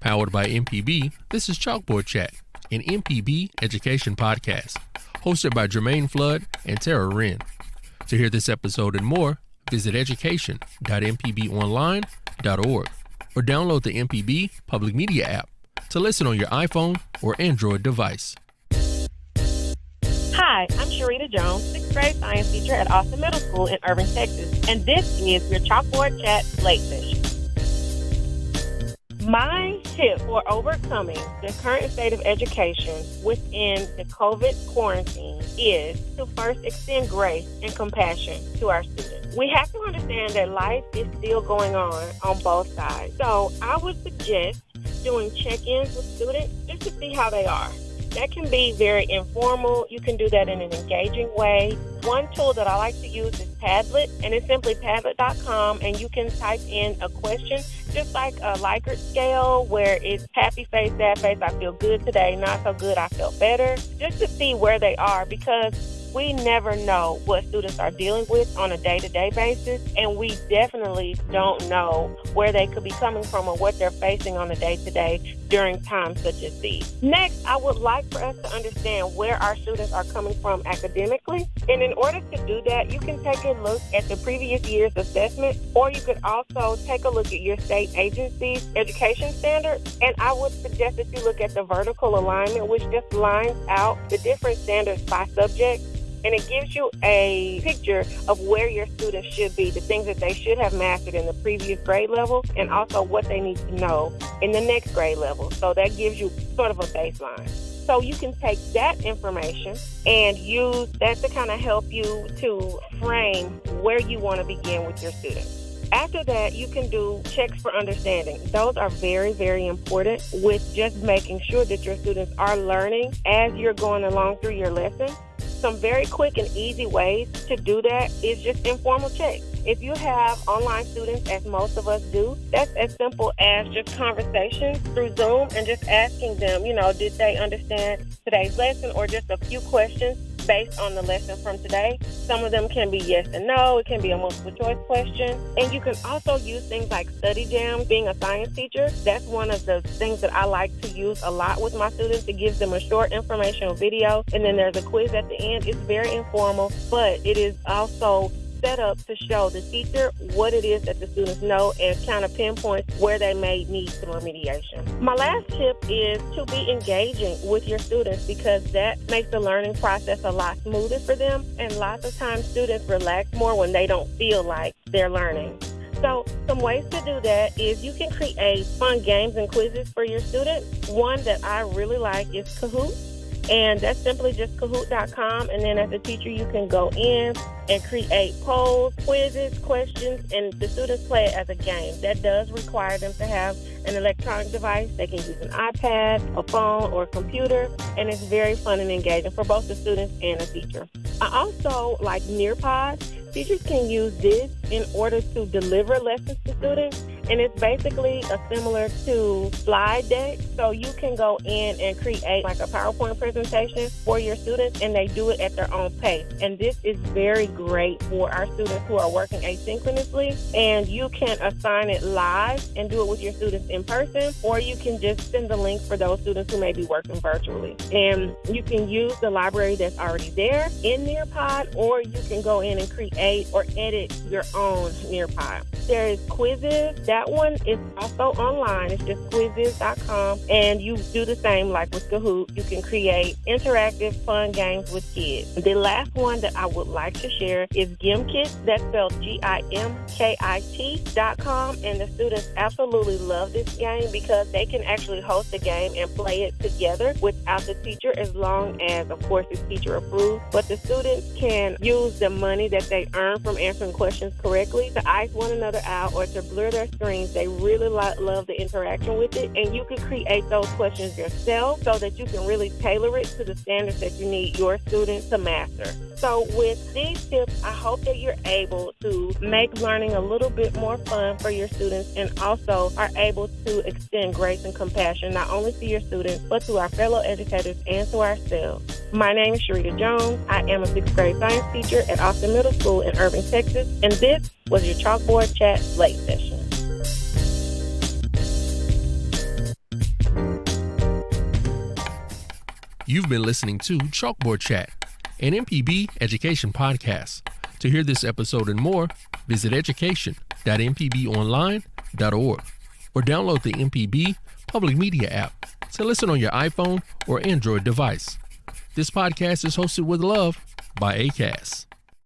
Powered by MPB, this is Chalkboard Chat, an MPB education podcast, hosted by Jermaine Flood and Tara Wren. To hear this episode and more, visit education.mpbonline.org or download the MPB Public Media app to listen on your iPhone or Android device. Hi, I'm Sharetia Jones, 6th grade science teacher at Austin Middle School in Irving, Texas, and this is your Chalkboard Chat Slate Sessions. My tip for overcoming the current state of education within the COVID quarantine is to first extend grace and compassion to our students. We have to understand that life is still going on both sides. So I would suggest doing check-ins with students just to see how they are. That can be very informal. You can do that in an engaging way. One tool that I like to use is Padlet, and it's simply Padlet.com, and you can type in a question, just like a Likert scale, where it's happy face, sad face, I feel good today, not so good, I feel better, just to see where they are, because we never know what students are dealing with on a day-to-day basis, and we definitely don't know where they could be coming from or what they're facing on a day-to-day during times such as these. Next, I would like for us to understand where our students are coming from academically, and in order to do that, you can take a look at the previous year's assessment, or you could also take a look at your state agency's education standards, and I would suggest that you look at the vertical alignment, which just lines out the different standards by subject. And it gives you a picture of where your students should be, the things that they should have mastered in the previous grade level, and also what they need to know in the next grade level. So that gives you sort of a baseline. So you can take that information and use that to kind of help you to frame where you want to begin with your students. After that, you can do checks for understanding. Those are very, very important with just making sure that your students are learning as you're going along through your lesson. Some very quick and easy ways to do that is just informal checks. If you have online students, as most of us do, that's as simple as just conversations through Zoom and just asking them, did they understand today's lesson, or just a few questions based on the lesson from today. Some of them can be yes and no. It can be a multiple choice question. And you can also use things like study jams. Being a science teacher, that's one of the things that I like to use a lot with my students. It gives them a short informational video, and then there's a quiz at the end. It's very informal, but it is also set up to show the teacher what it is that the students know and kind of pinpoint where they may need some remediation. My last tip is to be engaging with your students, because that makes the learning process a lot smoother for them, and lots of times students relax more when they don't feel like they're learning. So some ways to do that is you can create fun games and quizzes for your students. One that I really like is Kahoot. And that's simply just Kahoot.com. And then as a teacher, you can go in and create polls, quizzes, questions, and the students play it as a game. That does require them to have an electronic device. They can use an iPad, a phone, or a computer. And it's very fun and engaging for both the students and a teacher. I also like Nearpod. Teachers can use this in order to deliver lessons to students. And it's basically similar to slide deck. So you can go in and create like a PowerPoint presentation for your students, and they do it at their own pace. And this is very great for our students who are working asynchronously. And you can assign it live and do it with your students in person, or you can just send the link for those students who may be working virtually. And you can use the library that's already there in Nearpod, or you can go in and create or edit your own Nearpod. There is quizzes. That one is also online. It's just quizzes.com. And you do the same like with Kahoot. You can create interactive, fun games with kids. The last one that I would like to share is GimKit. That's spelled GIMKIT.com. And the students absolutely love this game because they can actually host a game and play it together without the teacher, as long as, of course, it's teacher approved. But the students can use the money that they earn from answering questions correctly to ice one another out or to blur their screens. They really love the interaction with it, and you can create those questions yourself so that you can really tailor it to the standards that you need your students to master. So with these tips, I hope that you're able to make learning a little bit more fun for your students, and also are able to extend grace and compassion not only to your students, but to our fellow educators and to ourselves. My name is Sharetia Jones. I am a 6th grade science teacher at Austin Middle School in Irving, Texas, and this was your Chalkboard Chat Slate Session. You've been listening to Chalkboard Chat, an MPB education podcast. To hear this episode and more, visit education.mpbonline.org or download the MPB Public Media app to listen on your iPhone or Android device. This podcast is hosted with love by Acast.